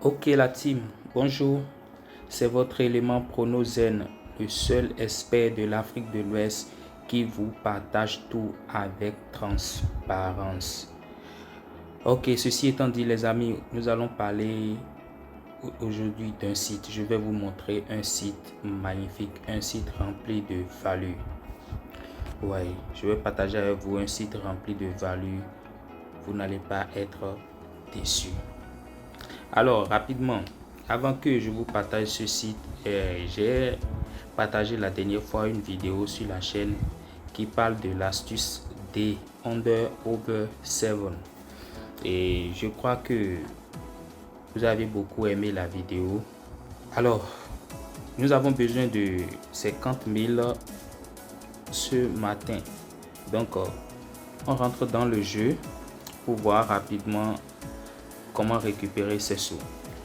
Ok la team, bonjour, c'est votre élément Pronozen, le seul expert de l'Afrique de l'Ouest qui vous partage tout avec transparence. Ok, ceci étant dit les amis, nous allons parler aujourd'hui d'un site. Je vais vous montrer un site magnifique, un site rempli de value. Ouais, je vais partager avec vous un site rempli de value. Vous n'allez pas être déçus. Alors, rapidement, avant que je vous partage ce site, j'ai partagé la dernière fois une vidéo sur la chaîne qui parle de l'astuce des Under Over 7. Et je crois que vous avez beaucoup aimé la vidéo. Alors, nous avons besoin de 50 000 ce matin. Donc, on rentre dans le jeu pour voir rapidement comment récupérer ces sous.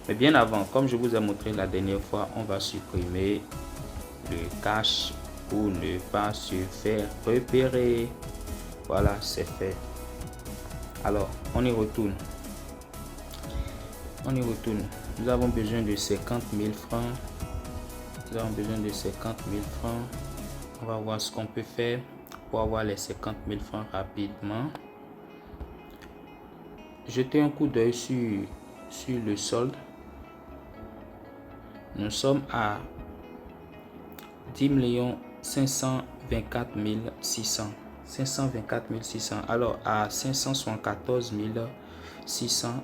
Mais bien avant, comme je vous ai montré la dernière fois, on va supprimer le cache pour ne pas se faire repérer. Voilà, c'est fait. Alors, on y retourne. Nous avons besoin de 50 000 francs. On va voir ce qu'on peut faire pour avoir les 50 000 francs rapidement. Jetez un coup d'œil sur le solde. Nous sommes à 10 524 600. 524 600. Alors à 574 600,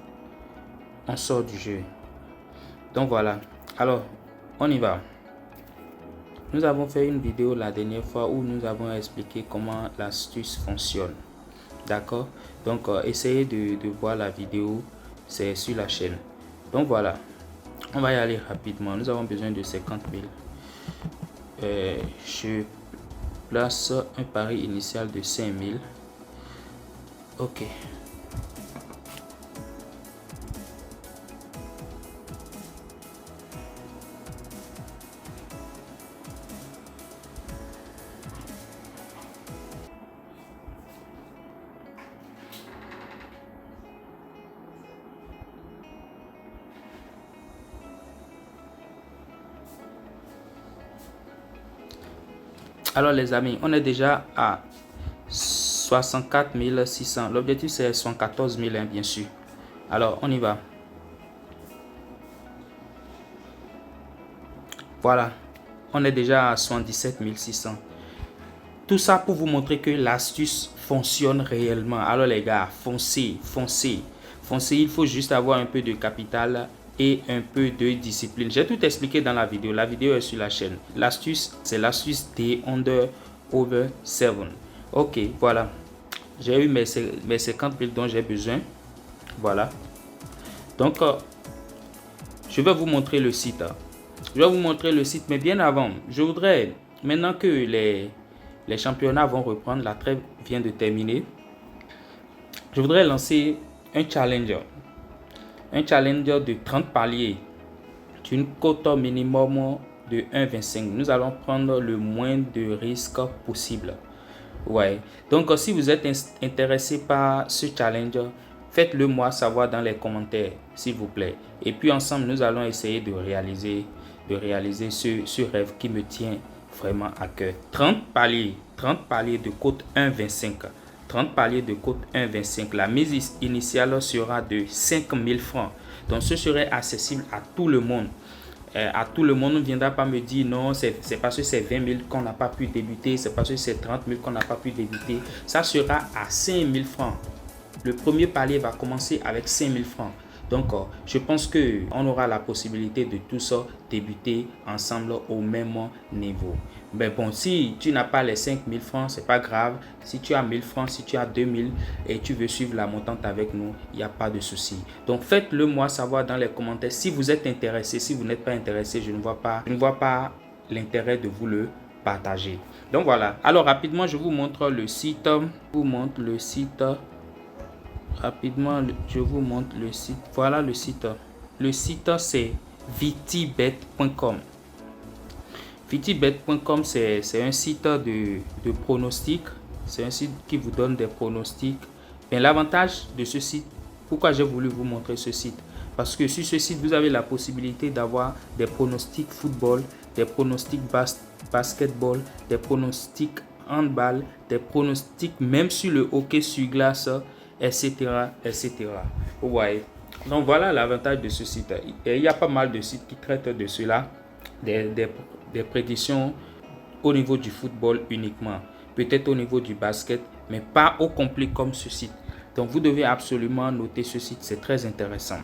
on sort du jeu. Donc voilà. Alors, on y va. Nous avons fait une vidéo la dernière fois où nous avons expliqué comment l'astuce fonctionne. D'accord? Donc, essayez de voir la vidéo. C'est sur la chaîne. Donc voilà. On va y aller rapidement. Nous avons besoin de 50 000. Je place un pari initial de 5 000. Ok. Alors les amis, on est déjà à 64 600. L'objectif c'est 74 000 bien sûr. Alors on y va. Voilà, on est déjà à 77 600. Tout ça pour vous montrer que l'astuce fonctionne réellement. Alors les gars, foncez. Il faut juste avoir un peu de capital et un peu de discipline. J'ai tout expliqué dans la vidéo. La vidéo est sur la chaîne. L'astuce, c'est l'astuce des Under Over 7. Ok, voilà. J'ai eu mes 50 000 dont j'ai besoin. Voilà. Donc, je vais vous montrer le site. Mais bien avant, je voudrais, maintenant que les championnats vont reprendre, la trêve vient de terminer, je voudrais lancer un challenger. Un challenger de 30 paliers d'une cote minimum de 1,25. Nous allons prendre le moins de risques possible. Ouais. Donc, si vous êtes intéressé par ce challenger, faites-le moi savoir dans les commentaires, s'il vous plaît. Et puis, ensemble, nous allons essayer de réaliser ce rêve qui me tient vraiment à cœur. 30 paliers de cote 1,25. 30 paliers de cote 1,25. La mise initiale sera de 5 000 francs. Donc, ce serait accessible à tout le monde. À tout le monde ne viendra pas me dire non, c'est parce que c'est 20 000 qu'on n'a pas pu débuter, c'est parce que c'est 30 000 qu'on n'a pas pu débuter. Ça sera à 5 000 francs. Le premier palier va commencer avec 5 000 francs. Donc, je pense qu'on aura la possibilité de tous débuter ensemble au même niveau. Mais bon, si tu n'as pas les 5 000 francs, c'est pas grave. Si tu as 1 000 francs, si tu as 2 000 et tu veux suivre la montante avec nous, il n'y a pas de souci. Donc, faites-le moi savoir dans les commentaires si vous êtes intéressé. Si vous n'êtes pas intéressé, je ne vois pas l'intérêt de vous le partager. Donc, voilà. Alors, rapidement, je vous montre le site. Rapidement, je vous montre le site. Voilà le site. Le site, c'est vitibet.com. Vitibet.com, c'est un site de pronostics. C'est un site qui vous donne des pronostics. Mais l'avantage de ce site, pourquoi j'ai voulu vous montrer ce site? Parce que sur ce site, vous avez la possibilité d'avoir des pronostics football, des pronostics basketball, des pronostics handball, des pronostics même sur le hockey sur glace, etc. etc. Vous voyez. Donc voilà l'avantage de ce site. Et il y a pas mal de sites qui traitent de cela, des prédictions au niveau du football uniquement, peut-être au niveau du basket, mais pas au complet comme ce site. Donc vous devez absolument noter ce site, c'est très intéressant.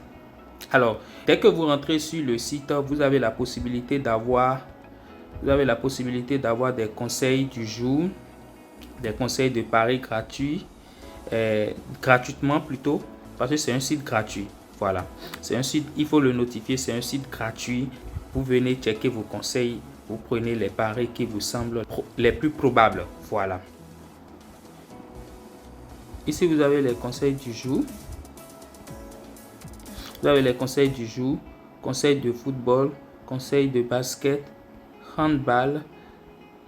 Alors, dès que vous rentrez sur le site, vous avez la possibilité d'avoir des conseils du jour, des conseils de paris gratuits, gratuitement plutôt, parce que c'est un site gratuit. Voilà, c'est un site, il faut le notifier, c'est un site gratuit. Vous venez checker vos conseils, vous prenez les paris qui vous semblent les plus probables. Voilà. Ici, vous avez les conseils du jour. Vous avez les conseils du jour, conseils de football, conseils de basket, handball,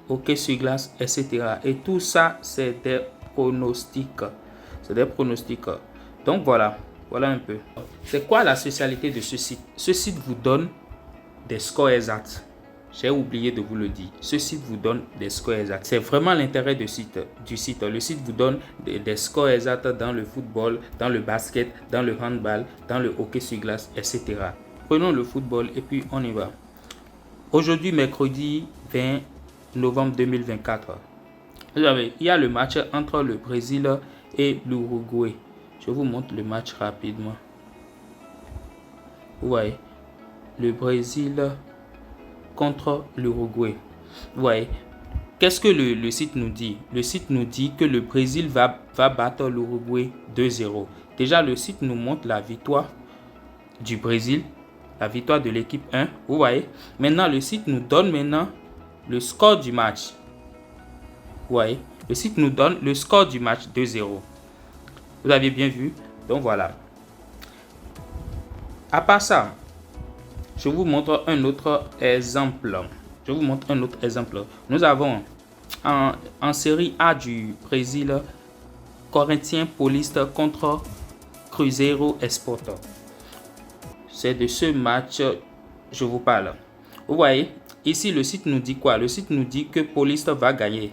hockey sur glace, etc. Et tout ça, c'est des pronostics. C'est des pronostics. Donc voilà un peu. C'est quoi la spécialité de ce site? Ce site vous donne des scores exacts. J'ai oublié de vous le dire. Ce site vous donne des scores exacts. C'est vraiment l'intérêt du site. Le site vous donne des scores exacts dans le football, dans le basket, dans le handball, dans le hockey sur glace, etc. Prenons le football et puis on y va. Aujourd'hui, mercredi 20 novembre 2024. Il y a le match entre le Brésil et l'Uruguay. Je vous montre le match rapidement. Vous voyez, le Brésil contre l'Uruguay. Vous voyez, qu'est-ce que le site nous dit? Le site nous dit que le Brésil va battre l'Uruguay 2-0. Déjà, le site nous montre la victoire du Brésil, la victoire de l'équipe 1. Vous voyez, maintenant le site nous donne le score du match. Vous voyez, le site nous donne le score du match 2-0. Vous avez bien vu? Donc voilà. À part ça, je vous montre un autre exemple. Nous avons en série A du Brésil, Corinthians Paulista contre Cruzeiro Esporte. C'est de ce match je vous parle. Vous voyez, ici le site nous dit quoi? Le site nous dit que Paulista va gagner.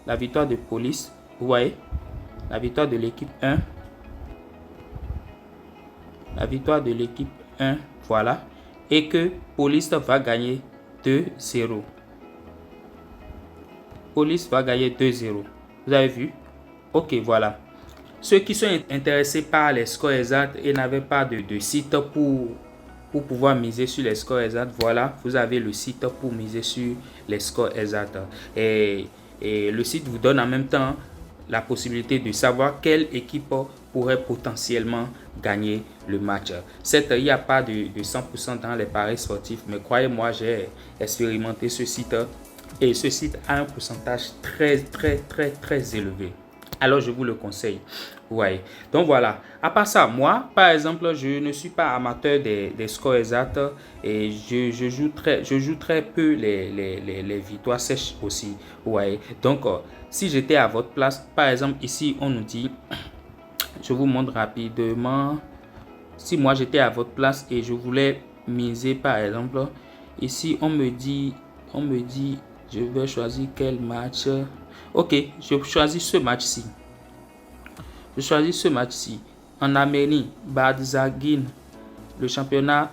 La victoire de Police, vous voyez, la victoire de l'équipe 1. La victoire de l'équipe 1, voilà. Et que Police va gagner 2-0. Police va gagner 2-0. Vous avez vu? Ok, voilà. Ceux qui sont intéressés par les scores exacts et n'avaient pas de site pour pouvoir miser sur les scores exacts, voilà, vous avez le site pour miser sur les scores exacts. Et le site vous donne en même temps la possibilité de savoir quelle équipe pourrait potentiellement gagner le match. Certes, il n'y a pas de 100% dans les paris sportifs, mais croyez-moi, j'ai expérimenté ce site et ce site a un pourcentage très élevé. Alors, je vous le conseille. Ouais. Donc voilà. À part ça, moi, par exemple, je ne suis pas amateur des scores exacts et je joue très peu les victoires sèches aussi. Ouais. Donc, si j'étais à votre place, par exemple, ici, on nous dit, je vous montre rapidement. Si moi, j'étais à votre place et je voulais miser, par exemple, ici, on me dit, je vais choisir quel match. Ok, je choisis ce match-ci. Je choisis ce match-ci. En Arménie, Badzagin, le championnat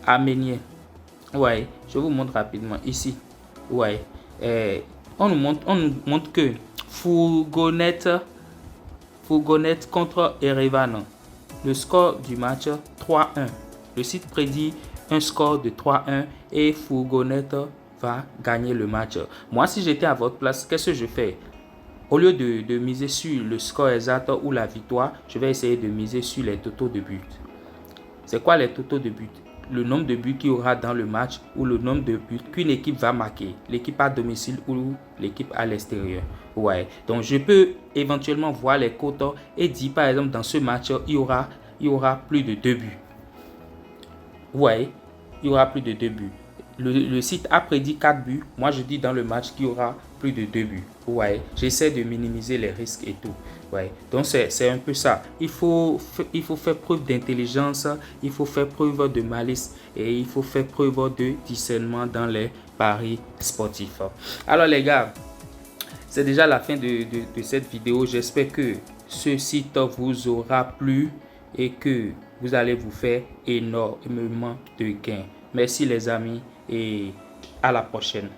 arménien. Ouais, je vous montre rapidement ici. Ouais, on nous montre que Fourgonnet contre Erevan. Le score du match 3-1. Le site prédit un score de 3-1 et Fourgonnet va gagner le match. Moi, si j'étais à votre place, qu'est-ce que je fais? Au lieu de miser sur le score exact ou la victoire, je vais essayer de miser sur les totaux de buts. C'est quoi les totaux de buts? Le nombre de buts qu'il y aura dans le match ou le nombre de buts qu'une équipe va marquer. L'équipe à domicile ou l'équipe à l'extérieur. Ouais. Donc, je peux éventuellement voir les cotes et dire, par exemple, dans ce match, il y aura plus de 2 buts. Ouais. Il y aura plus de 2 buts. le site a prédit 4 buts. Moi, je dis dans le match qu'il y aura plus de 2 buts. Ouais, j'essaie de minimiser les risques et tout. Ouais, donc c'est un peu ça. Il faut faire preuve d'intelligence, il faut faire preuve de malice et il faut faire preuve de discernement dans les paris sportifs. Alors les gars, c'est déjà la fin de cette vidéo. J'espère que ce site vous aura plu et que vous allez vous faire énormément de gains. Merci les amis et à la prochaine.